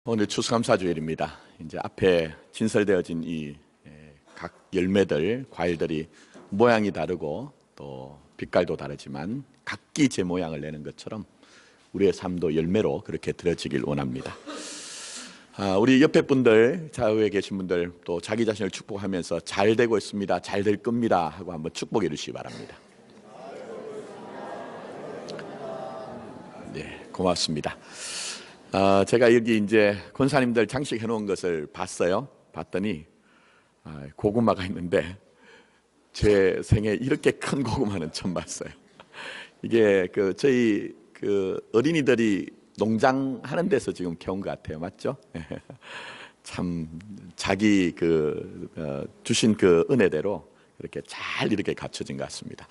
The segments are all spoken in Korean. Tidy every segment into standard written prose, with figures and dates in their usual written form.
오늘 추수감사주일입니다. 이제 앞에 진설되어진 이 각 열매들, 과일들이 모양이 다르고 또 빛깔도 다르지만 각기 제 모양을 내는 것처럼 우리의 삶도 열매로 그렇게 들어지길 원합니다. 우리 옆에 분들, 좌우에 계신 분들 또 자기 자신을 축복하면서 잘 되고 있습니다, 잘 될 겁니다 하고 한번 축복해 주시기 바랍니다. 네, 고맙습니다. 제가 여기 이제 권사님들 장식해 놓은 것을 봤어요. 봤더니 고구마가 있는데 제 생에 이렇게 큰 고구마는 처음 봤어요. 이게 저희 어린이들이 농장하는 데서 지금 캐온 것 같아요. 맞죠? 참 자기 주신 그 은혜대로 이렇게 잘 이렇게 갖춰진 것 같습니다.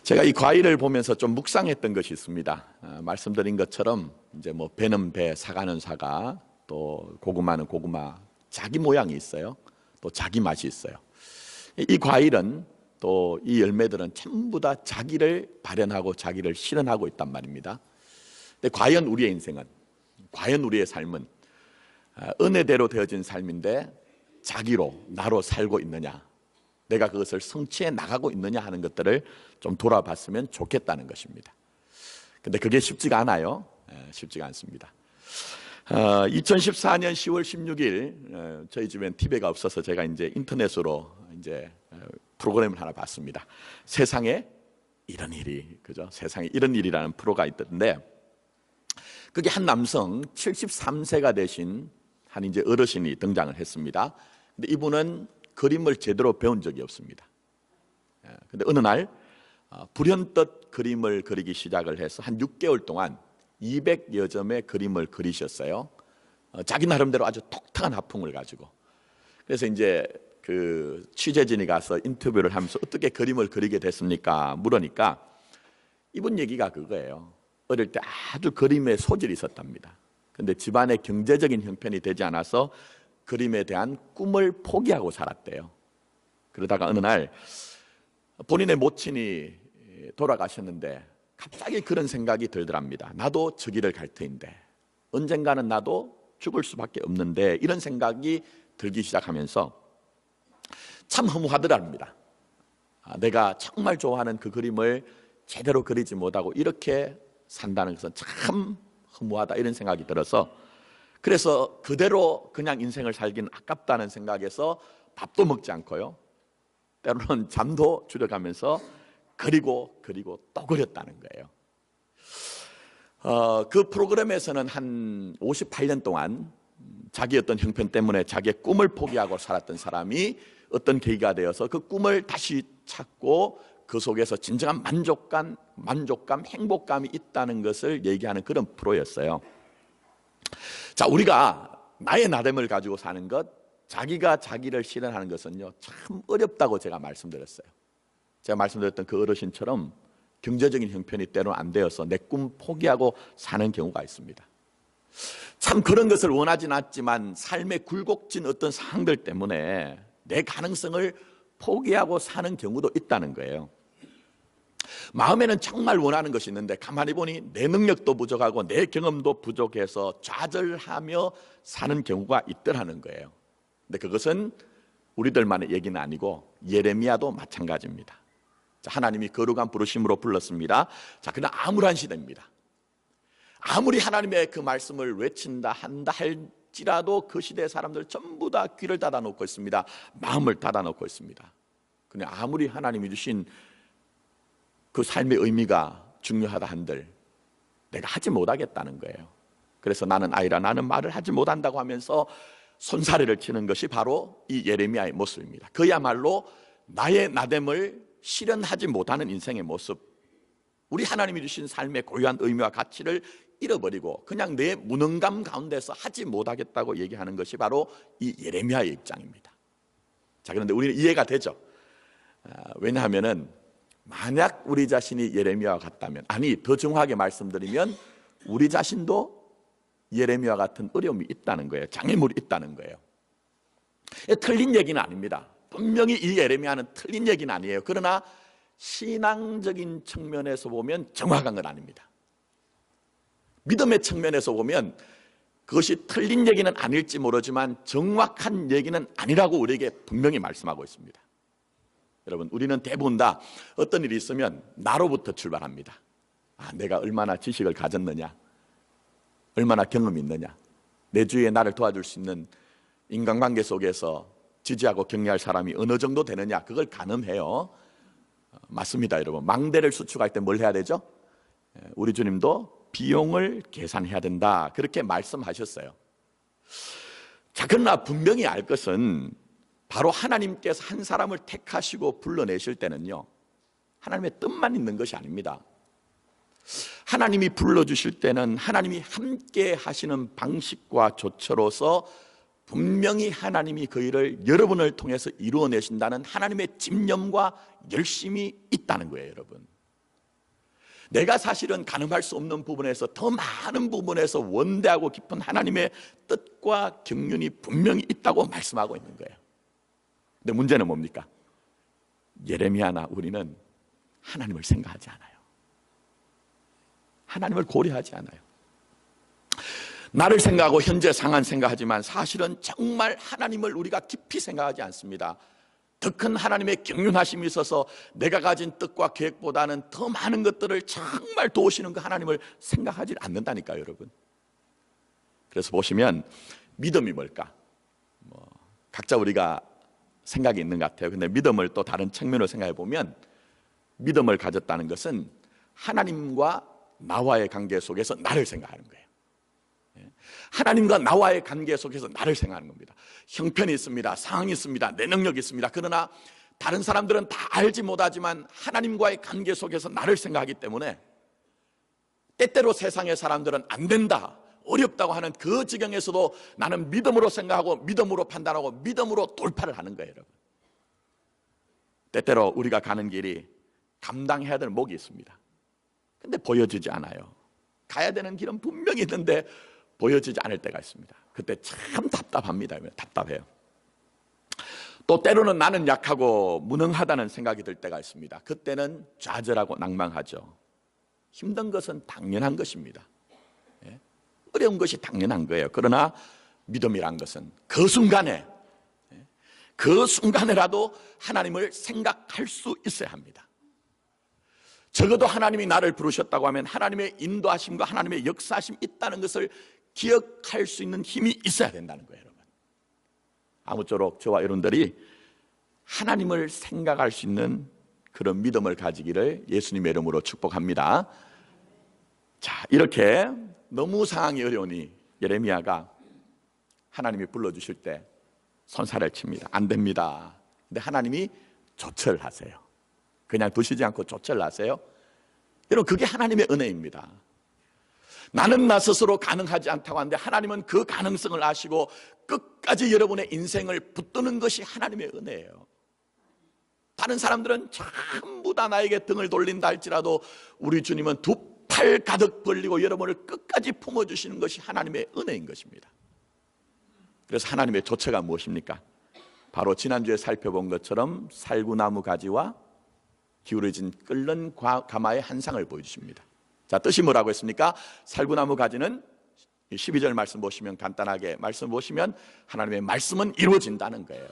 제가 이 과일을 보면서 좀 묵상했던 것이 있습니다. 말씀드린 것처럼 이제 뭐 배는 배, 사과는 사과, 또 고구마는 고구마, 자기 모양이 있어요. 또 자기 맛이 있어요. 이 과일은 또 이 열매들은 전부 다 자기를 발현하고 자기를 실현하고 있단 말입니다. 근데 과연 우리의 인생은, 과연 우리의 삶은 은혜대로 되어진 삶인데 자기로, 나로 살고 있느냐, 내가 그것을 성취해 나가고 있느냐 하는 것들을 좀 돌아봤으면 좋겠다는 것입니다. 근데 그게 쉽지가 않아요. 쉽지가 않습니다. 2014년 10월 16일 저희 집엔 TV가 없어서 제가 이제 인터넷으로 이제 프로그램을 하나 봤습니다. 세상에 이런 일이, 그죠? 세상에 이런 일이라는 프로가 있던데, 그게 한 남성 73세가 되신 한 이제 어르신이 등장을 했습니다. 근데 이분은 그림을 제대로 배운 적이 없습니다. 근데 어느 날 불현듯 그림을 그리기 시작을 해서 한 6개월 동안 200여 점의 그림을 그리셨어요. 자기 나름대로 아주 독특한 화풍을 가지고. 그래서 이제 그 취재진이 가서 인터뷰를 하면서 어떻게 그림을 그리게 됐습니까? 물으니까 이분 얘기가 그거예요. 어릴 때 아주 그림에 소질이 있었답니다. 근데 집안의 경제적인 형편이 되지 않아서 그림에 대한 꿈을 포기하고 살았대요. 그러다가 어느 날 본인의 모친이 돌아가셨는데 갑자기 그런 생각이 들더랍니다. 나도 저 길을 갈 터인데, 언젠가는 나도 죽을 수밖에 없는데, 이런 생각이 들기 시작하면서 참 허무하더랍니다. 내가 정말 좋아하는 그 그림을 제대로 그리지 못하고 이렇게 산다는 것은 참 허무하다, 이런 생각이 들어서, 그래서 그대로 그냥 인생을 살기는 아깝다는 생각에서 밥도 먹지 않고요, 때로는 잠도 줄여가면서 그리고 또 그렸다는 거예요. 그 프로그램에서는 한 58년 동안 자기 어떤 형편 때문에 자기의 꿈을 포기하고 살았던 사람이 어떤 계기가 되어서 그 꿈을 다시 찾고 그 속에서 진정한 만족감, 행복감이 있다는 것을 얘기하는 그런 프로였어요. 자, 우리가 나의 나됨을 가지고 사는 것, 자기가 자기를 실현하는 것은요, 참 어렵다고 제가 말씀드렸어요. 제가 말씀드렸던 그 어르신처럼 경제적인 형편이 때로는 안 되어서 내 꿈 포기하고 사는 경우가 있습니다. 참 그런 것을 원하진 않지만 삶의 굴곡진 어떤 상황들 때문에 내 가능성을 포기하고 사는 경우도 있다는 거예요. 마음에는 정말 원하는 것이 있는데 가만히 보니 내 능력도 부족하고 내 경험도 부족해서 좌절하며 사는 경우가 있더라는 거예요. 근데 그것은 우리들만의 얘기는 아니고 예레미야도 마찬가지입니다. 자, 하나님이 거룩한 부르심으로 불렀습니다. 자, 그러나 암울한 시대입니다. 아무리 하나님의 그 말씀을 외친다 한다 할지라도 그 시대의 사람들 전부 다 귀를 닫아놓고 있습니다. 마음을 닫아놓고 있습니다. 근데 아무리 하나님이 주신 그 삶의 의미가 중요하다 한들 내가 하지 못하겠다는 거예요. 그래서 나는 아이라, 나는 말을 하지 못한다고 하면서 손사래를 치는 것이 바로 이 예레미야의 모습입니다. 그야말로 나의 나됨을 실현하지 못하는 인생의 모습, 우리 하나님이 주신 삶의 고유한 의미와 가치를 잃어버리고 그냥 내 무능감 가운데서 하지 못하겠다고 얘기하는 것이 바로 이 예레미야의 입장입니다. 자, 그런데 우리는 이해가 되죠. 왜냐하면은 만약 우리 자신이 예레미야와 같다면, 아니 더 정확하게 말씀드리면 우리 자신도 예레미야와 같은 어려움이 있다는 거예요. 장애물이 있다는 거예요. 틀린 얘기는 아닙니다. 분명히 이 예레미야는 틀린 얘기는 아니에요. 그러나 신앙적인 측면에서 보면 정확한 건 아닙니다. 믿음의 측면에서 보면 그것이 틀린 얘기는 아닐지 모르지만 정확한 얘기는 아니라고 우리에게 분명히 말씀하고 있습니다. 여러분, 우리는 대부분 다 어떤 일이 있으면 나로부터 출발합니다. 내가 얼마나 지식을 가졌느냐, 얼마나 경험이 있느냐, 내 주위에 나를 도와줄 수 있는 인간관계 속에서 지지하고 격려할 사람이 어느 정도 되느냐, 그걸 가늠해요. 맞습니다, 여러분. 망대를 수축할 때 뭘 해야 되죠? 우리 주님도 비용을 계산해야 된다, 그렇게 말씀하셨어요. 자, 그러나 분명히 알 것은 바로 하나님께서 한 사람을 택하시고 불러내실 때는요, 하나님의 뜻만 있는 것이 아닙니다. 하나님이 불러주실 때는 하나님이 함께 하시는 방식과 조처로서 분명히 하나님이 그 일을 여러분을 통해서 이루어내신다는 하나님의 집념과 열심이 있다는 거예요, 여러분. 내가 사실은 가늠할 수 없는 부분에서 더 많은 부분에서 원대하고 깊은 하나님의 뜻과 경륜이 분명히 있다고 말씀하고 있는 거예요. 근데 문제는 뭡니까? 예레미야나 우리는 하나님을 생각하지 않아요. 하나님을 고려하지 않아요. 나를 생각하고 현재 상황 생각하지만 사실은 정말 하나님을 우리가 깊이 생각하지 않습니다. 더 큰 하나님의 경륜하심이 있어서 내가 가진 뜻과 계획보다는 더 많은 것들을 정말 도우시는 그 하나님을 생각하지 않는다니까요, 여러분. 그래서 보시면 믿음이 뭘까? 각자 우리가 생각이 있는 것 같아요. 근데 믿음을 또 다른 측면으로 생각해 보면, 믿음을 가졌다는 것은 하나님과 나와의 관계 속에서 나를 생각하는 거예요. 하나님과 나와의 관계 속에서 나를 생각하는 겁니다. 형편이 있습니다, 상황이 있습니다, 내 능력이 있습니다. 그러나 다른 사람들은 다 알지 못하지만 하나님과의 관계 속에서 나를 생각하기 때문에 때때로 세상의 사람들은 안 된다, 어렵다고 하는 그 지경에서도 나는 믿음으로 생각하고 믿음으로 판단하고 믿음으로 돌파를 하는 거예요, 여러분. 때때로 우리가 가는 길이 감당해야 될 목이 있습니다. 근데 보여지지 않아요. 가야 되는 길은 분명히 있는데 보여지지 않을 때가 있습니다. 그때 참 답답합니다. 답답해요. 또 때로는 나는 약하고 무능하다는 생각이 들 때가 있습니다. 그때는 좌절하고 낭망하죠. 힘든 것은 당연한 것입니다. 어려운 것이 당연한 거예요. 그러나 믿음이란 것은 그 순간에라도 하나님을 생각할 수 있어야 합니다. 적어도 하나님이 나를 부르셨다고 하면 하나님의 인도하심과 하나님의 역사하심이 있다는 것을 기억할 수 있는 힘이 있어야 된다는 거예요, 여러분. 아무쪼록 저와 여러분들이 하나님을 생각할 수 있는 그런 믿음을 가지기를 예수님의 이름으로 축복합니다. 자, 이렇게 너무 상황이 어려우니 예레미야가 하나님이 불러주실 때 선사를 칩니다. 안 됩니다. 근데 하나님이 조처를 하세요. 그냥 두시지 않고 조처를 하세요. 여러분, 그게 하나님의 은혜입니다. 나는 나 스스로 가능하지 않다고 하는데 하나님은 그 가능성을 아시고 끝까지 여러분의 인생을 붙드는 것이 하나님의 은혜예요. 다른 사람들은 전부 다 나에게 등을 돌린다 할지라도 우리 주님은 두 팔 가득 벌리고 여러분을 끝까지 품어주시는 것이 하나님의 은혜인 것입니다. 그래서 하나님의 조처가 무엇입니까? 바로 지난주에 살펴본 것처럼 살구나무 가지와 기울어진 끓는 가마의 한 상을 보여주십니다. 자, 뜻이 뭐라고 했습니까? 살구나무 가지는 12절 말씀 보시면, 간단하게 말씀 보시면 하나님의 말씀은 이루어진다는 거예요.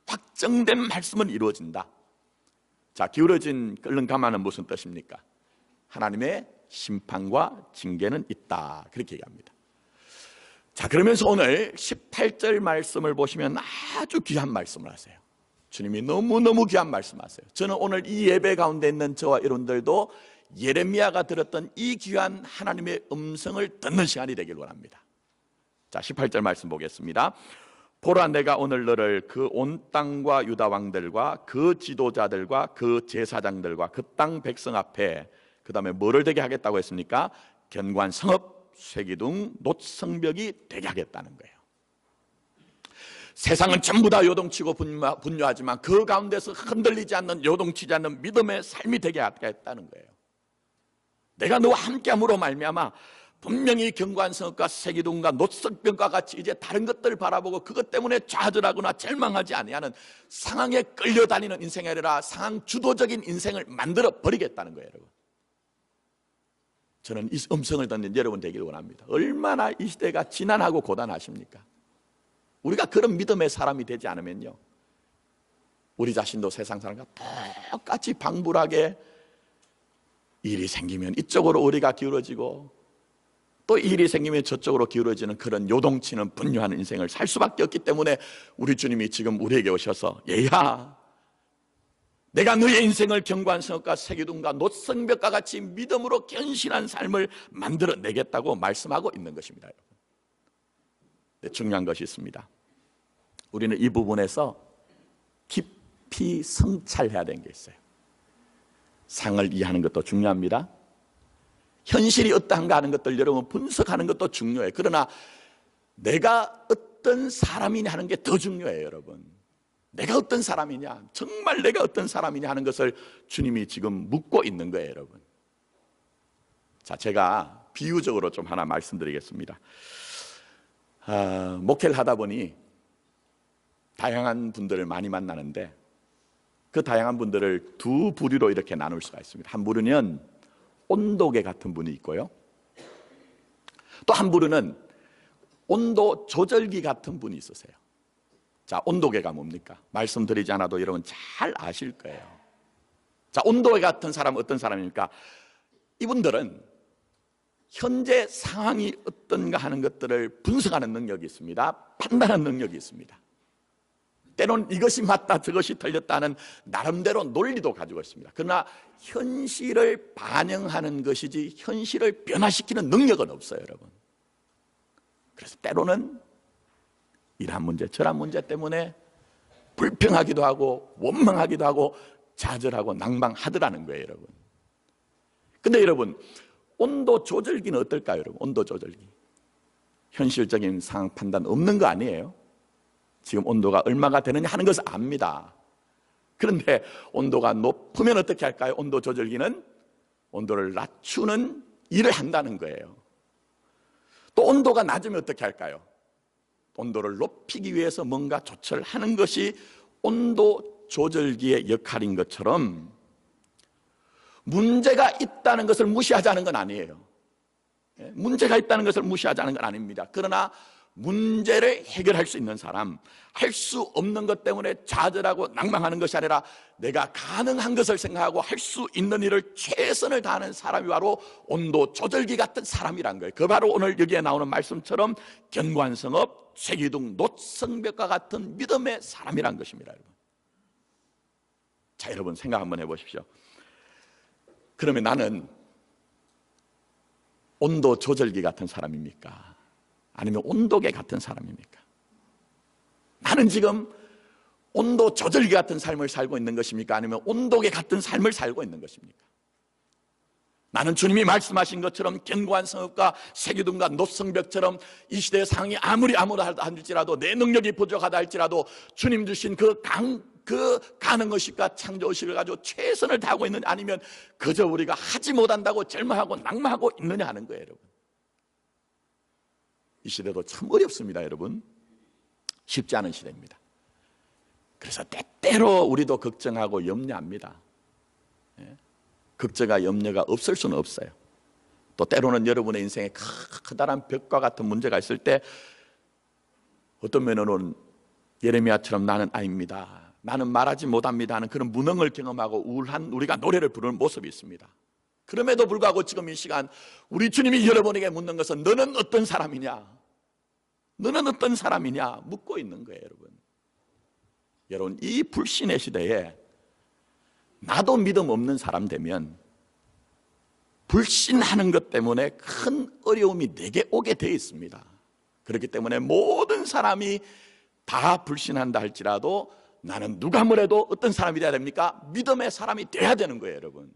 확정된 말씀은 이루어진다. 자, 기울어진 끓는 가마는 무슨 뜻입니까? 하나님의 심판과 징계는 있다, 그렇게 얘기합니다. 자, 그러면서 오늘 18절 말씀을 보시면 아주 귀한 말씀을 하세요. 주님이 너무너무 귀한 말씀하세요. 저는 오늘 이 예배 가운데 있는 저와 여러분들도 예레미야가 들었던 이 귀한 하나님의 음성을 듣는 시간이 되길 원합니다. 자, 18절 말씀 보겠습니다. 보라, 내가 오늘 너를 그 온 땅과 유다 왕들과 그 지도자들과 그 제사장들과 그 땅 백성 앞에, 그 다음에 뭐를 되게 하겠다고 했습니까? 견고한 성읍, 쇠기둥, 놋성벽이 되게 하겠다는 거예요. 세상은 전부 다 요동치고 분노하지만 그 가운데서 흔들리지 않는, 요동치지 않는 믿음의 삶이 되게 하겠다는 거예요. 내가 너와 함께함으로 말미암아 분명히 견고한 성읍과 쇠기둥과 놋성벽과 같이 이제 다른 것들을 바라보고 그것 때문에 좌절하거나 절망하지 아니하는 상황에 끌려다니는 인생이 아니라 상황 주도적인 인생을 만들어 버리겠다는 거예요, 여러분. 저는 이 음성을 듣는 여러분 되기를 원합니다. 얼마나 이 시대가 지난하고 고단하십니까? 우리가 그런 믿음의 사람이 되지 않으면요, 우리 자신도 세상 사람과 똑같이 방불하게 일이 생기면 이쪽으로 우리가 기울어지고 또 일이 생기면 저쪽으로 기울어지는 그런 요동치는 분유한 인생을 살 수밖에 없기 때문에 우리 주님이 지금 우리에게 오셔서 얘야, 내가 너의 인생을 경관성과 세기둥과 노성벽과 같이 믿음으로 견실한 삶을 만들어내겠다고 말씀하고 있는 것입니다. 여러분, 중요한 것이 있습니다. 우리는 이 부분에서 깊이 성찰해야 되는 게 있어요. 상을 이해하는 것도 중요합니다. 현실이 어떠한가 하는 것들 여러분 분석하는 것도 중요해요. 그러나 내가 어떤 사람이냐 하는 게 더 중요해요. 여러분, 내가 어떤 사람이냐, 정말 내가 어떤 사람이냐 하는 것을 주님이 지금 묻고 있는 거예요. 여러분, 자, 제가 비유적으로 좀 하나 말씀드리겠습니다. 목회를 하다 보니 다양한 분들을 많이 만나는데 그 다양한 분들을 두 부류로 이렇게 나눌 수가 있습니다. 한 부류는 온도계 같은 분이 있고요, 또 한 부류는 온도 조절기 같은 분이 있으세요. 자, 온도계가 뭡니까? 말씀드리지 않아도 여러분 잘 아실 거예요. 자, 온도계 같은 사람은 어떤 사람입니까? 이분들은 현재 상황이 어떤가 하는 것들을 분석하는 능력이 있습니다. 판단하는 능력이 있습니다. 때로는 이것이 맞다 저것이 틀렸다는 나름대로 논리도 가지고 있습니다. 그러나 현실을 반영하는 것이지 현실을 변화시키는 능력은 없어요. 여러분, 그래서 때로는 이러한 문제 저러한 문제 때문에 불평하기도 하고 원망하기도 하고 좌절하고 낭망하더라는 거예요. 여러분, 근데 여러분, 온도 조절기는 어떨까요? 여러분, 온도 조절기, 현실적인 상황 판단 없는 거 아니에요? 지금 온도가 얼마가 되느냐 하는 것을 압니다. 그런데 온도가 높으면 어떻게 할까요? 온도 조절기는 온도를 낮추는 일을 한다는 거예요. 또 온도가 낮으면 어떻게 할까요? 온도를 높이기 위해서 뭔가 조처를 하는 것이 온도 조절기의 역할인 것처럼 문제가 있다는 것을 무시하자는 건 아니에요. 문제가 있다는 것을 무시하자는 건 아닙니다. 그러나 문제를 해결할 수 있는 사람, 할 수 없는 것 때문에 좌절하고 낭망하는 것이 아니라 내가 가능한 것을 생각하고 할 수 있는 일을 최선을 다하는 사람이 바로 온도 조절기 같은 사람이란 거예요. 그 바로 오늘 여기에 나오는 말씀처럼 견관성업, 세기둥, 노성벽과 같은 믿음의 사람이란 것입니다. 여러분, 자, 여러분 생각 한번 해보십시오. 그러면 나는 온도 조절기 같은 사람입니까? 아니면 온도계 같은 사람입니까? 나는 지금 온도 조절기 같은 삶을 살고 있는 것입니까? 아니면 온도계 같은 삶을 살고 있는 것입니까? 나는 주님이 말씀하신 것처럼 견고한 성읍과 세기둥과 노성벽처럼 이 시대의 상황이 아무리 할지라도 내 능력이 부족하다 할지라도 주님 주신 그 가능의식과 창조의식을 가지고 최선을 다하고 있느냐, 아니면 그저 우리가 하지 못한다고 절망하고 낭망하고 있느냐 하는 거예요. 여러분, 이 시대도 참 어렵습니다. 여러분, 쉽지 않은 시대입니다. 그래서 때때로 우리도 걱정하고 염려합니다. 걱정과 염려가 없을 수는 없어요. 또 때로는 여러분의 인생에 커다란 벽과 같은 문제가 있을 때 어떤 면으로는 예레미야처럼 나는 아닙니다, 나는 말하지 못합니다 하는 그런 무능을 경험하고 우울한 우리가 노래를 부르는 모습이 있습니다. 그럼에도 불구하고 지금 이 시간 우리 주님이 여러분에게 묻는 것은 너는 어떤 사람이냐? 너는 어떤 사람이냐? 묻고 있는 거예요. 여러분, 이 불신의 시대에 나도 믿음 없는 사람 되면 불신하는 것 때문에 큰 어려움이 내게 오게 되어 있습니다. 그렇기 때문에 모든 사람이 다 불신한다 할지라도 나는 누가 뭐래도 어떤 사람이 돼야 됩니까? 믿음의 사람이 돼야 되는 거예요. 여러분,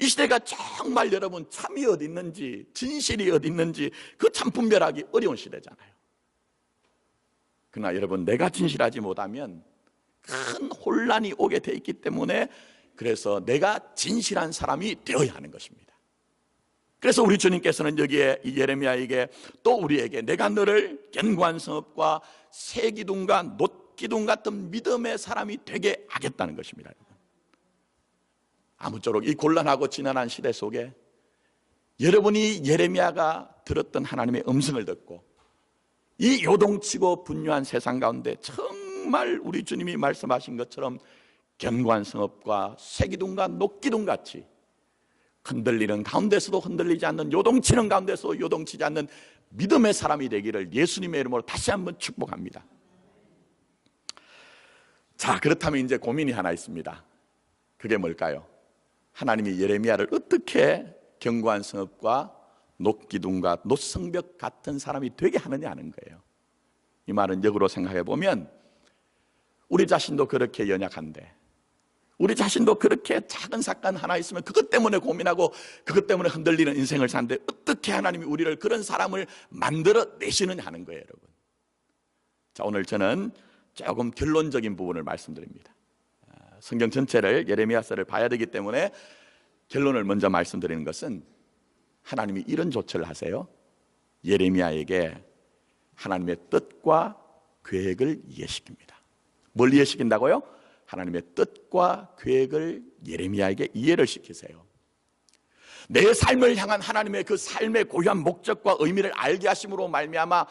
이 시대가 정말 여러분 참이 어디 있는지 진실이 어디 있는지 그 참 분별하기 어려운 시대잖아요. 그러나 여러분, 내가 진실하지 못하면 큰 혼란이 오게 돼 있기 때문에 그래서 내가 진실한 사람이 되어야 하는 것입니다. 그래서 우리 주님께서는 여기에 이 예레미야에게 또 우리에게 내가 너를 견고한 성읍과 세기둥과 놋기둥 같은 믿음의 사람이 되게 하겠다는 것입니다. 아무쪼록 이 곤란하고 지난한 시대 속에 여러분이 예레미야가 들었던 하나님의 음성을 듣고 이 요동치고 분유한 세상 가운데 정말 우리 주님이 말씀하신 것처럼 견고한 성읍과 새기둥과 녹기둥 같이 흔들리는 가운데서도 흔들리지 않는, 요동치는 가운데서도 요동치지 않는 믿음의 사람이 되기를 예수님의 이름으로 다시 한번 축복합니다. 자, 그렇다면 이제 고민이 하나 있습니다. 그게 뭘까요? 하나님이 예레미야를 어떻게 견고한 성읍과 녹기둥과 노성벽 같은 사람이 되게 하느냐 하는 거예요. 이 말은 역으로 생각해 보면 우리 자신도 그렇게 연약한데, 우리 자신도 그렇게 작은 사건 하나 있으면 그것 때문에 고민하고 그것 때문에 흔들리는 인생을 사는데 어떻게 하나님이 우리를 그런 사람을 만들어 내시느냐 하는 거예요, 여러분. 자, 오늘 저는 조금 결론적인 부분을 말씀드립니다. 성경 전체를, 예레미야서를 봐야 되기 때문에 결론을 먼저 말씀드리는 것은, 하나님이 이런 조처를 하세요. 예레미야에게 하나님의 뜻과 계획을 이해시킵니다. 뭘 이해시킨다고요? 하나님의 뜻과 계획을 예레미야에게 이해를 시키세요. 내 삶을 향한 하나님의 그 삶의 고유한 목적과 의미를 알게 하심으로 말미암아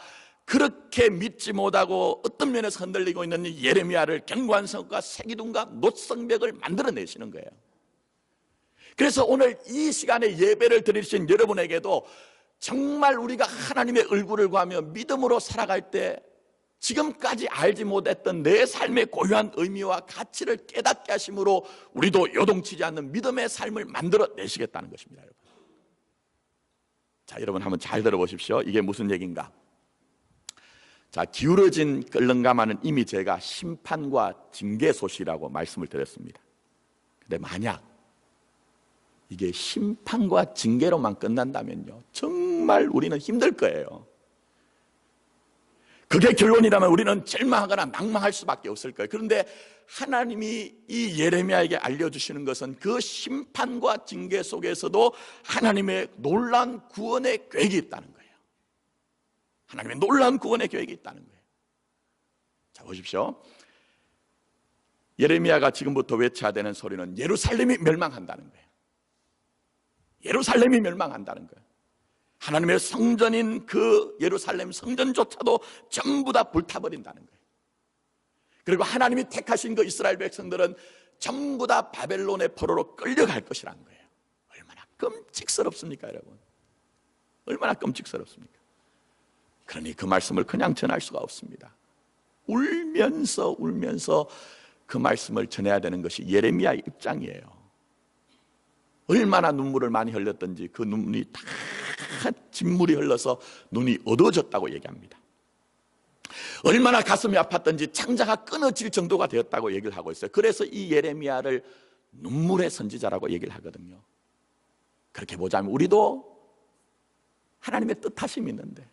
그렇게 믿지 못하고 어떤 면에서 흔들리고 있는 이 예레미야를 견고한 성과 새기둥과 노성벽을 만들어내시는 거예요. 그래서 오늘 이 시간에 예배를 드리신 여러분에게도 정말 우리가 하나님의 얼굴을 구하며 믿음으로 살아갈 때 지금까지 알지 못했던 내 삶의 고유한 의미와 가치를 깨닫게 하심으로 우리도 요동치지 않는 믿음의 삶을 만들어내시겠다는 것입니다, 여러분. 자, 여러분 한번 잘 들어보십시오. 이게 무슨 얘기인가? 자, 기울어진 끓는가마는 이미 제가 심판과 징계 소식이라고 말씀을 드렸습니다. 근데 만약 이게 심판과 징계로만 끝난다면요, 정말 우리는 힘들 거예요. 그게 결론이라면 우리는 절망하거나 낭망할 수밖에 없을 거예요. 그런데 하나님이 이 예레미야에게 알려주시는 것은 그 심판과 징계 속에서도 하나님의 놀라운 구원의 계획이 있다는 거예요. 하나님의 놀라운 구원의 계획이 있다는 거예요. 자, 보십시오. 예레미야가 지금부터 외쳐야 되는 소리는 예루살렘이 멸망한다는 거예요. 예루살렘이 멸망한다는 거예요. 하나님의 성전인 그 예루살렘 성전조차도 전부 다 불타버린다는 거예요. 그리고 하나님이 택하신 그 이스라엘 백성들은 전부 다 바벨론의 포로로 끌려갈 것이라는 거예요. 얼마나 끔찍스럽습니까, 여러분? 얼마나 끔찍스럽습니까? 그러니 그 말씀을 그냥 전할 수가 없습니다. 울면서 그 말씀을 전해야 되는 것이 예레미야의 입장이에요. 얼마나 눈물을 많이 흘렸던지 그 눈이 다 진물이 흘러서 눈이 어두워졌다고 얘기합니다. 얼마나 가슴이 아팠던지 창자가 끊어질 정도가 되었다고 얘기를 하고 있어요. 그래서 이 예레미야를 눈물의 선지자라고 얘기를 하거든요. 그렇게 보자면 우리도 하나님의 뜻하심이 있는데,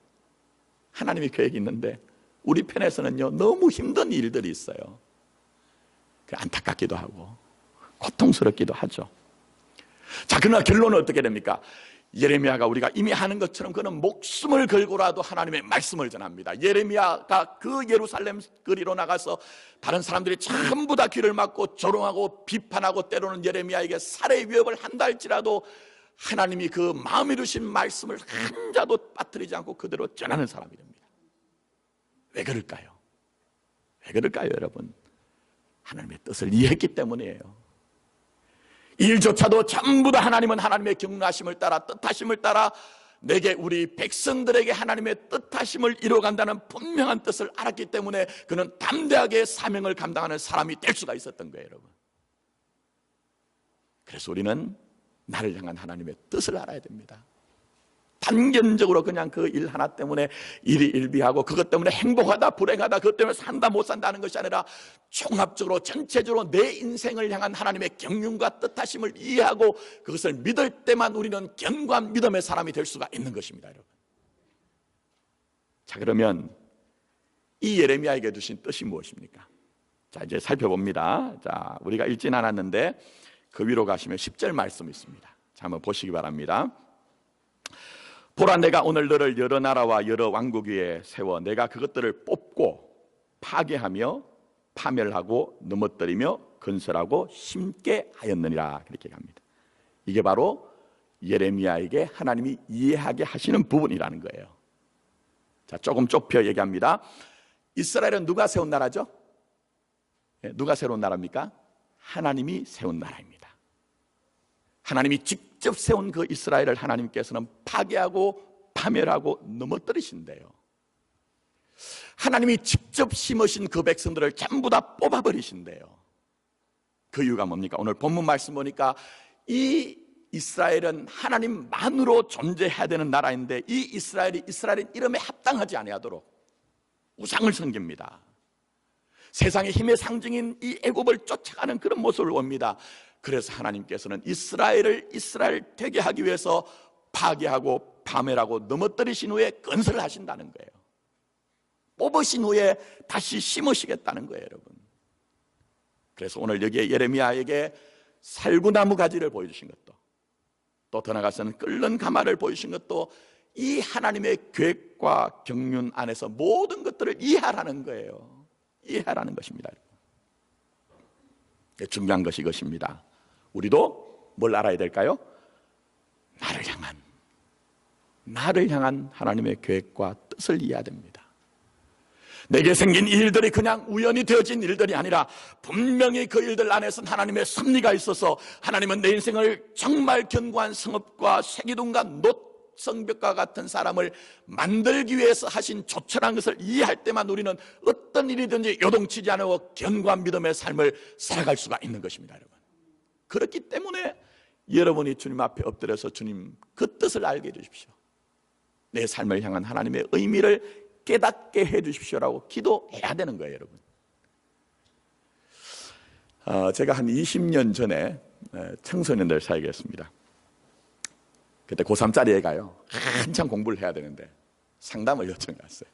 하나님의 계획이 있는데 우리 편에서는요 너무 힘든 일들이 있어요. 안타깝기도 하고 고통스럽기도 하죠. 자, 그러나 결론은 어떻게 됩니까? 예레미야가 우리가 이미 하는 것처럼 그는 목숨을 걸고라도 하나님의 말씀을 전합니다. 예레미야가 그 예루살렘 거리로 나가서 다른 사람들이 전부 다 귀를 막고 조롱하고 비판하고 때로는 예레미야에게 살해 위협을 한다 할지라도 하나님이 그 마음에 두신 말씀을 한 자도 빠뜨리지 않고 그대로 전하는 사람이 됩니다. 왜 그럴까요? 왜 그럴까요, 여러분? 하나님의 뜻을 이해했기 때문이에요. 일조차도 전부 다 하나님은 하나님의 경륜하심을 따라 뜻하심을 따라 내게 우리 백성들에게 하나님의 뜻하심을 이루어간다는 분명한 뜻을 알았기 때문에 그는 담대하게 사명을 감당하는 사람이 될 수가 있었던 거예요, 여러분. 그래서 우리는 나를 향한 하나님의 뜻을 알아야 됩니다. 단견적으로 그냥 그 일 하나 때문에 일이 일비하고 그것 때문에 행복하다 불행하다 그것 때문에 산다 못 산다는 것이 아니라 종합적으로 전체적으로 내 인생을 향한 하나님의 경륜과 뜻하심을 이해하고 그것을 믿을 때만 우리는 견고한 믿음의 사람이 될 수가 있는 것입니다, 여러분. 자, 그러면 이 예레미야에게 주신 뜻이 무엇입니까? 자, 이제 살펴봅니다. 자, 우리가 읽진 않았는데 그 위로 가시면 10절 말씀이 있습니다. 자, 한번 보시기 바랍니다. 보라, 내가 오늘 너를 여러 나라와 여러 왕국 위에 세워 내가 그것들을 뽑고 파괴하며 파멸하고 넘어뜨리며 건설하고 심게 하였느니라 그렇게 합니다. 이게 바로 예레미야에게 하나님이 이해하게 하시는 부분이라는 거예요. 자, 조금 좁혀 얘기합니다. 이스라엘은 누가 세운 나라죠? 누가 세운 나라입니까? 하나님이 세운 나라입니다. 하나님이 직접 세운 그 이스라엘을 하나님께서는 파괴하고 파멸하고 넘어뜨리신대요. 하나님이 직접 심으신 그 백성들을 전부 다 뽑아버리신대요. 그 이유가 뭡니까? 오늘 본문 말씀 보니까 이 이스라엘은 하나님만으로 존재해야 되는 나라인데 이 이스라엘이 이스라엘 이름에 합당하지 아니하도록 우상을 섬깁니다. 세상의 힘의 상징인 이 애굽을 쫓아가는 그런 모습을 봅니다. 그래서 하나님께서는 이스라엘을 이스라엘 되게 하기 위해서 파괴하고 파멸하고 넘어뜨리신 후에 건설을 하신다는 거예요. 뽑으신 후에 다시 심으시겠다는 거예요, 여러분. 그래서 오늘 여기에 예레미야에게 살구나무 가지를 보여주신 것도, 또 더 나아가서는 끓는 가마를 보여주신 것도 이 하나님의 계획과 경륜 안에서 모든 것들을 이해하라는 거예요. 이해하라는 것입니다. 중요한 것이 이것입니다. 우리도 뭘 알아야 될까요? 나를 향한 하나님의 계획과 뜻을 이해해야 됩니다. 내게 생긴 일들이 그냥 우연히 되어진 일들이 아니라 분명히 그 일들 안에서는 하나님의 섭리가 있어서 하나님은 내 인생을 정말 견고한 성읍과 세기둥과 놋 성벽과 같은 사람을 만들기 위해서 하신 조처한 것을 이해할 때만 우리는 어떤 일이든지 요동치지 않고 견고한 믿음의 삶을 살아갈 수가 있는 것입니다, 여러분. 그렇기 때문에 여러분이 주님 앞에 엎드려서 주님 그 뜻을 알게 해주십시오. 내 삶을 향한 하나님의 의미를 깨닫게 해주십시오라고 기도해야 되는 거예요, 여러분. 제가 한 20년 전에 청소년들 사역했습니다. 그때 고3짜리 애가요, 한참 공부를 해야 되는데 상담을 요청했어요.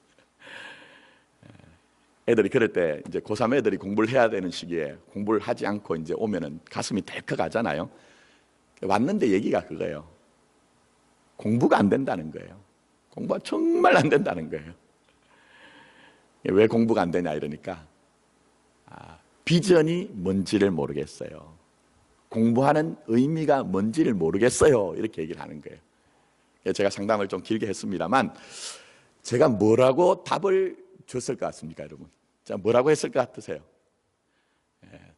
애들이 그럴 때 이제 고3 애들이 공부를 해야 되는 시기에 공부를 하지 않고 이제 오면은 가슴이 덜컥하잖아요. 왔는데 얘기가 그거예요. 공부가 안 된다는 거예요. 공부가 정말 안 된다는 거예요. 왜 공부가 안 되냐 이러니까 비전이 뭔지를 모르겠어요. 공부하는 의미가 뭔지를 모르겠어요. 이렇게 얘기를 하는 거예요. 제가 상담을 좀 길게 했습니다만 제가 뭐라고 답을 줬을 것 같습니까, 여러분? 제가 뭐라고 했을 것 같으세요?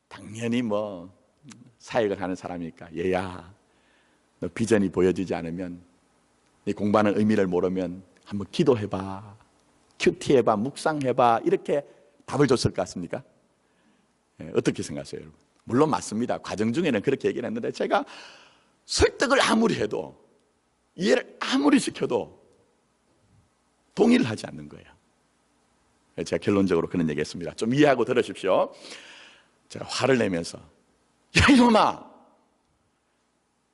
당연히 뭐 사역을 하는 사람이니까 얘야, 너 비전이 보여지지 않으면, 네 공부하는 의미를 모르면 한번 기도해봐, 큐티해봐, 묵상해봐, 이렇게 답을 줬을 것 같습니까? 어떻게 생각하세요, 여러분? 물론 맞습니다. 과정 중에는 그렇게 얘기를 했는데 제가 설득을 아무리 해도, 이해를 아무리 시켜도 동의를 하지 않는 거예요. 제가 결론적으로 그런 얘기했습니다. 좀 이해하고 들으십시오. 제가 화를 내면서, 야 이놈아,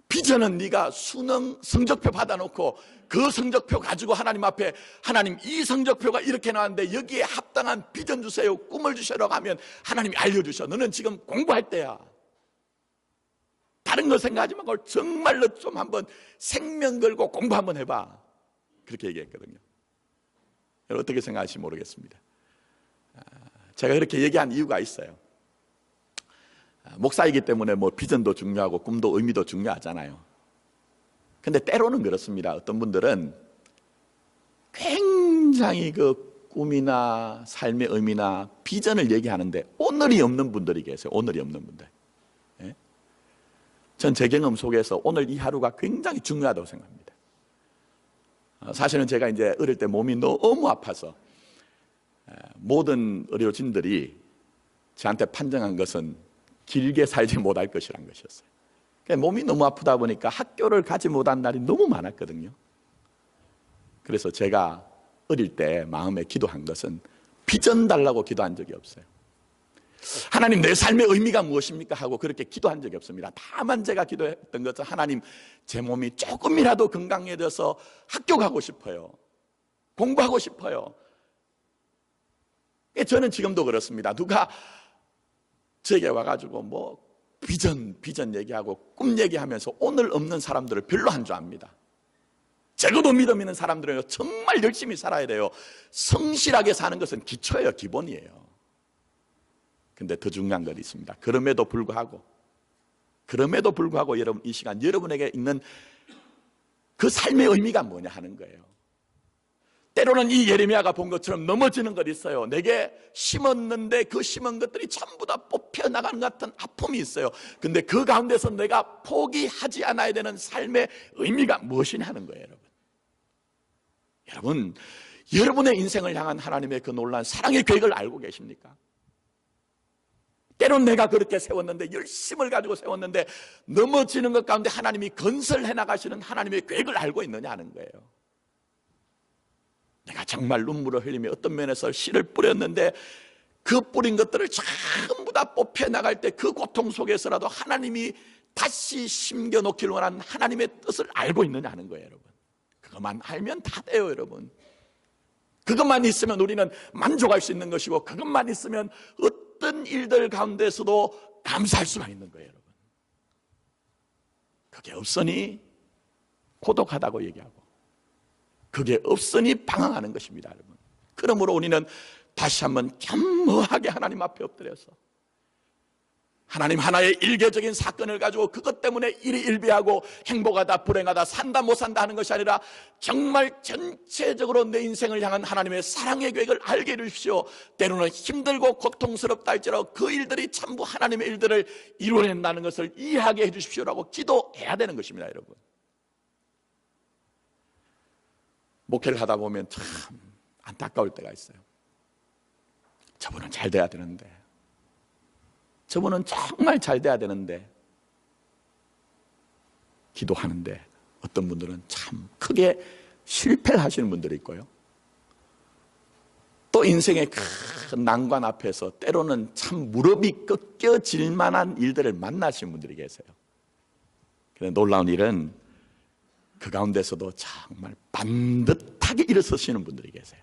비전은 네가 수능 성적표 받아놓고 그 성적표 가지고 하나님 앞에, 하나님 이 성적표가 이렇게 나왔는데 여기에 합당한 비전 주세요, 꿈을 주시라고 하면 하나님이 알려주셔. 너는 지금 공부할 때야. 다른 거 생각하지 말고 정말로 좀 한번 생명 걸고 공부 한번 해봐. 그렇게 얘기했거든요. 여러분 어떻게 생각하실지 모르겠습니다. 제가 그렇게 얘기한 이유가 있어요. 목사이기 때문에 뭐 비전도 중요하고 꿈도 의미도 중요하잖아요. 근데 때로는 그렇습니다. 어떤 분들은 굉장히 그 꿈이나 삶의 의미나 비전을 얘기하는데 오늘이 없는 분들이 계세요. 오늘이 없는 분들. 예? 전 제 경험 속에서 오늘 이 하루가 굉장히 중요하다고 생각합니다. 사실은 제가 이제 어릴 때 몸이 너무 아파서 모든 의료진들이 저한테 판정한 것은 길게 살지 못할 것이란 것이었어요. 그러니까 몸이 너무 아프다 보니까 학교를 가지 못한 날이 너무 많았거든요. 그래서 제가 어릴 때 마음에 기도한 것은 비전 달라고 기도한 적이 없어요. 하나님 내 삶의 의미가 무엇입니까? 하고 그렇게 기도한 적이 없습니다. 다만 제가 기도했던 것은 하나님 제 몸이 조금이라도 건강해져서 학교 가고 싶어요. 공부하고 싶어요. 저는 지금도 그렇습니다. 누가 저에게 와가지고 뭐 비전 얘기하고 꿈 얘기하면서 오늘 없는 사람들을 별로 안 좋아합니다. 적어도 믿음 있는 사람들은 정말 열심히 살아야 돼요. 성실하게 사는 것은 기초예요, 기본이에요. 근데 더 중요한 것이 있습니다. 그럼에도 불구하고 여러분, 이 시간 여러분에게 있는 그 삶의 의미가 뭐냐 하는 거예요. 때로는 이 예레미야가 본 것처럼 넘어지는 것이 있어요. 내게 심었는데 그 심은 것들이 전부 다 뽑혀나가는 것 같은 아픔이 있어요. 근데 그 가운데서 내가 포기하지 않아야 되는 삶의 의미가 무엇이냐 하는 거예요. 여러분, 여러분의 인생을 향한 하나님의 그 놀라운 사랑의 계획을 알고 계십니까? 때론 내가 그렇게 세웠는데, 열심을 가지고 세웠는데 넘어지는 것 가운데 하나님이 건설해 나가시는 하나님의 계획을 알고 있느냐 하는 거예요. 내가 정말 눈물을 흘리며 어떤 면에서 씨를 뿌렸는데 그 뿌린 것들을 전부 다 뽑혀 나갈 때 그 고통 속에서라도 하나님이 다시 심겨놓기를 원하는 하나님의 뜻을 알고 있느냐 하는 거예요. 여러분, 그것만 알면 다 돼요. 여러분, 그것만 있으면 우리는 만족할 수 있는 것이고, 그것만 있으면 어떤 일들 가운데서도 감사할 수가 있는 거예요. 여러분, 그게 없으니 고독하다고 얘기하고, 그게 없으니 방황하는 것입니다. 여러분, 그러므로 우리는 다시 한번 겸허하게 하나님 앞에 엎드려서 하나님, 하나의 일개적인 사건을 가지고 그것 때문에 일이 일비하고 행복하다 불행하다 산다 못 산다 하는 것이 아니라 정말 전체적으로 내 인생을 향한 하나님의 사랑의 계획을 알게 해주십시오. 때로는 힘들고 고통스럽다 할지라도 그 일들이 전부 하나님의 일들을 이루어낸다는 것을 이해하게 해주십시오라고 기도해야 되는 것입니다. 여러분, 목회를 하다 보면 참 안타까울 때가 있어요. 저분은 잘 돼야 되는데, 저분은 정말 잘 돼야 되는데, 기도하는데 어떤 분들은 참 크게 실패를 하시는 분들이 있고요, 또 인생의 큰 난관 앞에서 때로는 참 무릎이 꺾여질 만한 일들을 만나시는 분들이 계세요. 그런데 놀라운 일은 그 가운데서도 정말 반듯하게 일어서시는 분들이 계세요.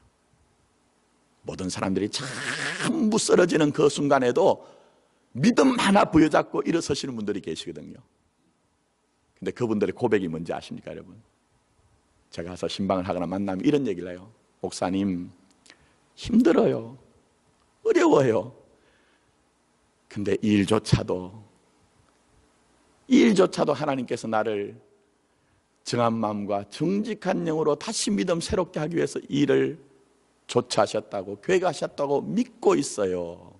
모든 사람들이 전부 쓰러지는 그 순간에도 믿음 하나 부여잡고 일어서시는 분들이 계시거든요. 근데 그분들의 고백이 뭔지 아십니까, 여러분? 제가 가서 신방을 하거나 만나면 이런 얘기를 해요. 목사님, 힘들어요, 어려워요. 근데 이 일조차도 하나님께서 나를 정한 마음과 정직한 영으로 다시 믿음 새롭게 하기 위해서 일을 조차하셨다고, 계획하셨다고 믿고 있어요.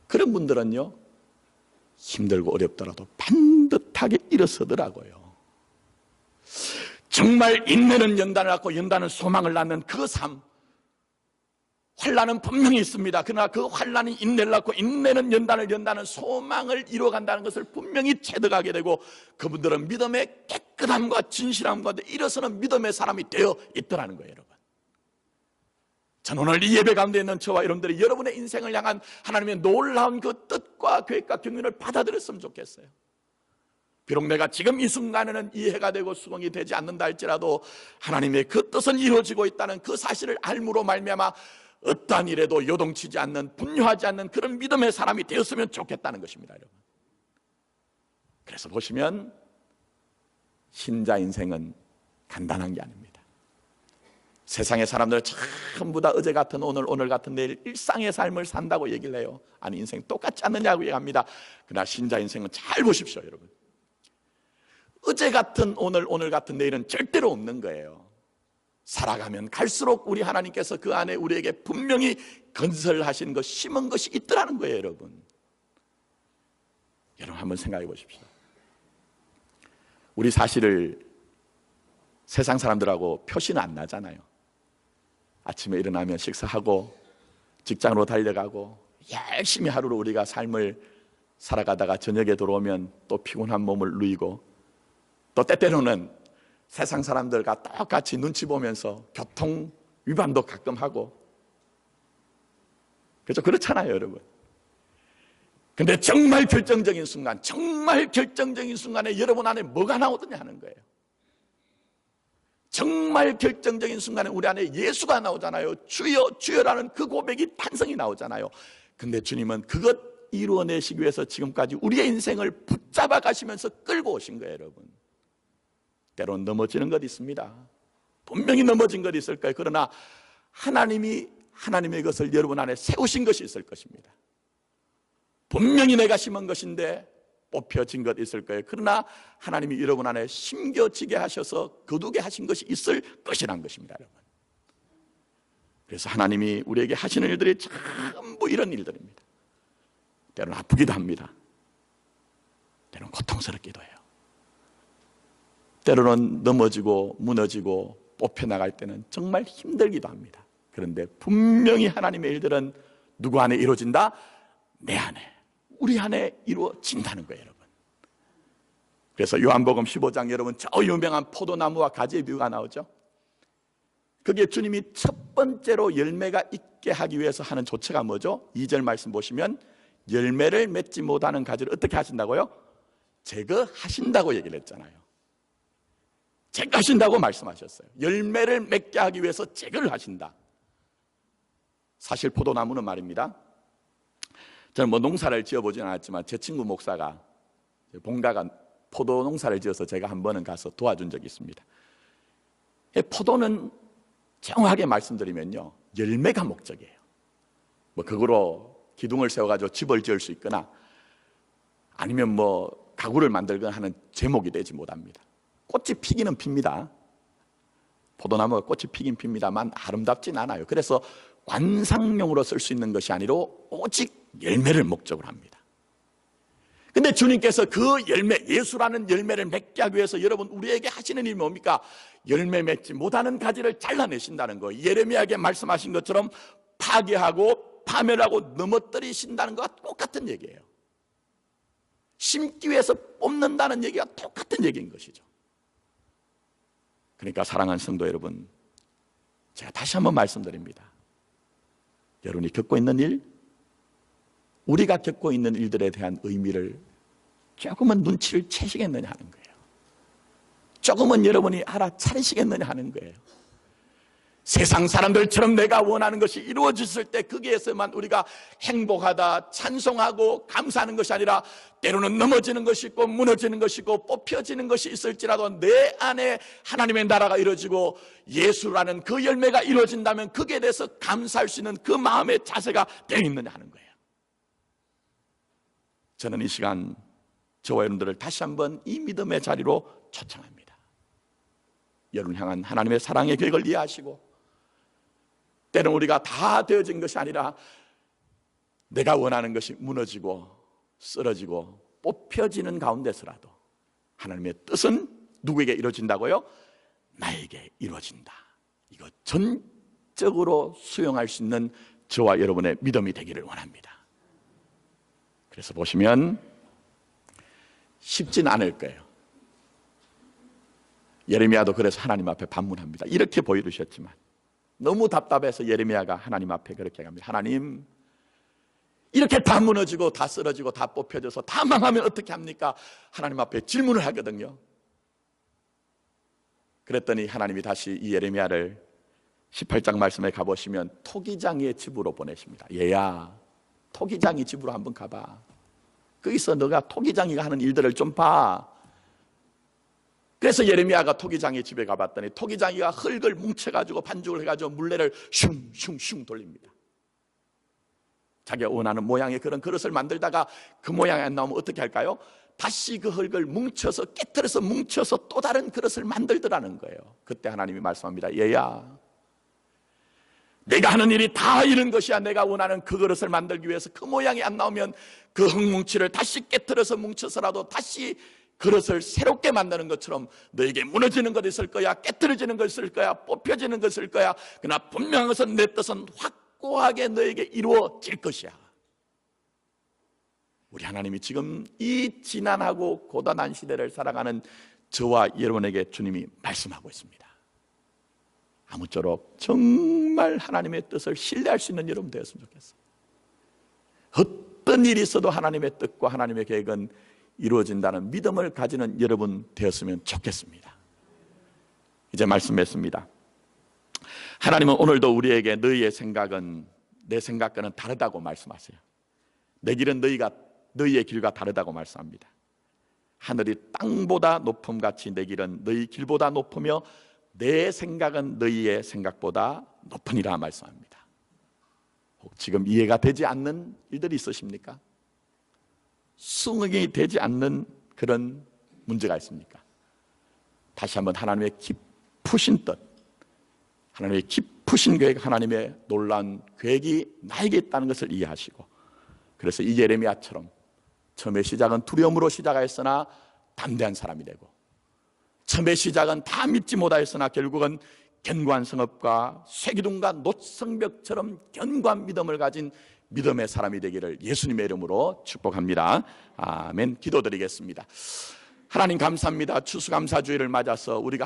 그런 분들은요, 힘들고 어렵더라도 반듯하게 일어서더라고요. 정말 인내는 연단을 낳고 연단은 소망을 낳는 그 삶, 환난은 분명히 있습니다. 그러나 그 환난이 인내를 낳고 인내는 연단을 소망을 이루어간다는 것을 분명히 체득하게 되고, 그분들은 믿음의 깨끗함과 진실함과 일어서는 믿음의 사람이 되어 있더라는 거예요. 여러분, 저는 오늘 이 예배 가운데 있는 저와 여러분들이 여러분의 인생을 향한 하나님의 놀라운 그 뜻과 계획과 경륜을 받아들였으면 좋겠어요. 비록 내가 지금 이 순간에는 이해가 되고 수긍이 되지 않는다 할지라도 하나님의 그 뜻은 이루어지고 있다는 그 사실을 알므로 말미암아 어떠한 일에도 요동치지 않는, 분노하지 않는 그런 믿음의 사람이 되었으면 좋겠다는 것입니다. 여러분, 그래서 보시면 신자 인생은 간단한 게 아닙니다. 세상의 사람들 전부 다 어제 같은 오늘, 오늘 같은 내일 일상의 삶을 산다고 얘기를 해요. 아니, 인생 똑같지 않느냐고 얘기합니다. 그러나 신자 인생은 잘 보십시오. 여러분, 어제 같은 오늘, 오늘 같은 내일은 절대로 없는 거예요. 살아가면 갈수록 우리 하나님께서 그 안에 우리에게 분명히 건설하신 것, 심은 것이 있더라는 거예요. 여러분, 한번 생각해 보십시오. 우리 사실을 세상 사람들하고 표시는 안 나잖아요. 아침에 일어나면 식사하고 직장으로 달려가고 열심히 하루로 우리가 삶을 살아가다가 저녁에 들어오면 또 피곤한 몸을 누이고, 또 때때로는 세상 사람들과 똑같이 눈치 보면서 교통 위반도 가끔 하고, 그렇죠? 그렇잖아요, 여러분. 근데 정말 결정적인 순간에 여러분 안에 뭐가 나오더냐 하는 거예요. 정말 결정적인 순간에 우리 안에 예수가 나오잖아요. 주여, 주여라는 그 고백이 탄성이 나오잖아요. 근데 주님은 그것 이루어내시기 위해서 지금까지 우리의 인생을 붙잡아 가시면서 끌고 오신 거예요. 여러분, 때론 넘어지는 것 있습니다. 분명히 넘어진 것 있을 거예요. 그러나 하나님이 하나님의 것을 여러분 안에 세우신 것이 있을 것입니다. 분명히 내가 심은 것인데 뽑혀진 것 있을 거예요. 그러나 하나님이 여러분 안에 심겨지게 하셔서 거두게 하신 것이 있을 것이란 것입니다, 여러분. 그래서 하나님이 우리에게 하시는 일들이 전부 이런 일들입니다. 때로는 아프기도 합니다. 때로는 고통스럽기도 해요. 때로는 넘어지고 무너지고 뽑혀나갈 때는 정말 힘들기도 합니다. 그런데 분명히 하나님의 일들은 누구 안에 이루어진다? 내 안에, 우리 안에 이루어진다는 거예요, 여러분. 그래서 요한복음 15장, 여러분 저 유명한 포도나무와 가지의 비유가 나오죠. 그게 주님이 첫 번째로 열매가 있게 하기 위해서 하는 조처가 뭐죠? 2절 말씀 보시면 열매를 맺지 못하는 가지를 어떻게 하신다고요? 제거하신다고 얘기를 했잖아요. 제거하신다고 말씀하셨어요. 열매를 맺게 하기 위해서 제거를 하신다. 사실 포도나무는 말입니다, 저는 뭐 농사를 지어보진 않았지만 제 친구 목사가, 본가가 포도 농사를 지어서 제가 한 번은 가서 도와준 적이 있습니다. 포도는 정확하게 말씀드리면요, 열매가 목적이에요. 뭐 그거로 기둥을 세워가지고 집을 지을 수 있거나 아니면 뭐 가구를 만들거나 하는 제목이 되지 못합니다. 꽃이 피기는 핍니다. 포도나무가 꽃이 피긴 핍니다만 아름답진 않아요. 그래서 관상용으로 쓸 수 있는 것이 아니라 오직 열매를 목적으로 합니다. 근데 주님께서 그 열매, 예수라는 열매를 맺게 하기 위해서 여러분 우리에게 하시는 일이 뭡니까? 열매 맺지 못하는 가지를 잘라내신다는 거. 예레미야에게 말씀하신 것처럼 파괴하고 파멸하고 넘어뜨리신다는 것과 똑같은 얘기예요. 심기 위해서 뽑는다는 얘기가 똑같은 얘기인 것이죠. 그러니까 사랑하는 성도 여러분, 제가 다시 한번 말씀드립니다. 여러분이 겪고 있는 일, 우리가 겪고 있는 일들에 대한 의미를 조금은 눈치를 채시겠느냐 하는 거예요. 조금은 여러분이 알아차리시겠느냐 하는 거예요. 세상 사람들처럼 내가 원하는 것이 이루어졌을 때 거기에서만 우리가 행복하다, 찬송하고 감사하는 것이 아니라 때로는 넘어지는 것이 있고 무너지는 것이 있고 뽑혀지는 것이 있을지라도 내 안에 하나님의 나라가 이루어지고 예수라는 그 열매가 이루어진다면 거기에 대해서 감사할 수 있는 그 마음의 자세가 되어 있느냐 하는 거예요. 저는 이 시간 저와 여러분들을 다시 한번 이 믿음의 자리로 초청합니다. 여러분 향한 하나님의 사랑의 계획을 이해하시고, 때는 우리가 다 되어진 것이 아니라 내가 원하는 것이 무너지고 쓰러지고 뽑혀지는 가운데서라도 하나님의 뜻은 누구에게 이루어진다고요? 나에게 이루어진다. 이거 전적으로 수용할 수 있는 저와 여러분의 믿음이 되기를 원합니다. 그래서 보시면 쉽진 않을 거예요. 예레미야도 그래서 하나님 앞에 반문합니다. 이렇게 보여주셨지만 너무 답답해서 예레미야가 하나님 앞에 그렇게 갑니다. 하나님, 이렇게 다 무너지고 다 쓰러지고 다 뽑혀져서 다 망하면 어떻게 합니까? 하나님 앞에 질문을 하거든요. 그랬더니 하나님이 다시 이 예레미야를 18장 말씀에 가보시면 토기장이의 집으로 보내십니다. 얘야, 토기장이 집으로 한번 가봐. 거기서 너가 토기장이가 하는 일들을 좀 봐. 그래서 예레미야가 토기장이 집에 가봤더니 토기장이가 흙을 뭉쳐가지고 반죽을 해가지고 물레를 슝슝슝 돌립니다. 자기가 원하는 모양의 그런 그릇을 만들다가 그 모양이 안 나오면 어떻게 할까요? 다시 그 흙을 뭉쳐서 깨트려서 뭉쳐서 또 다른 그릇을 만들더라는 거예요. 그때 하나님이 말씀합니다. 얘야, 내가 하는 일이 다 이런 것이야. 내가 원하는 그 그릇을 만들기 위해서 그 모양이 안 나오면 그 흙뭉치를 다시 깨트려서 뭉쳐서라도 다시 그릇을 새롭게 만드는 것처럼 너에게 무너지는 것 있을 거야, 깨트려지는 것 있을 거야, 뽑혀지는 것 있을 거야. 그러나 분명한 것은 내 뜻은 확고하게 너에게 이루어질 것이야. 우리 하나님이 지금 이 지난하고 고단한 시대를 살아가는 저와 여러분에게 주님이 말씀하고 있습니다. 아무쪼록 정말 하나님의 뜻을 신뢰할 수 있는 여러분 되었으면 좋겠어요. 어떤 일이 있어도 하나님의 뜻과 하나님의 계획은 이루어진다는 믿음을 가지는 여러분 되었으면 좋겠습니다. 이제 말씀했습니다. 하나님은 오늘도 우리에게 너희의 생각은 내 생각과는 다르다고 말씀하세요. 내 길은 너희의 길과 다르다고 말씀합니다. 하늘이 땅보다 높음같이 내 길은 너희 길보다 높으며 내 생각은 너희의 생각보다 높으니라 말씀합니다. 혹 지금 이해가 되지 않는 일들이 있으십니까? 수긍이 되지 않는 그런 문제가 있습니까? 다시 한번 하나님의 깊으신 뜻, 하나님의 깊으신 계획, 하나님의 놀라운 계획이 나에게 있다는 것을 이해하시고, 그래서 이 예레미야처럼 처음의 시작은 두려움으로 시작하였으나 담대한 사람이 되고, 처음의 시작은 다 믿지 못하였으나 결국은 견고한 성읍과 쇠기둥과 노성벽처럼 견고한 믿음을 가진 믿음의 사람이 되기를 예수님의 이름으로 축복합니다. 아멘. 기도드리겠습니다. 하나님 감사합니다. 추수감사주일을 맞아서 우리가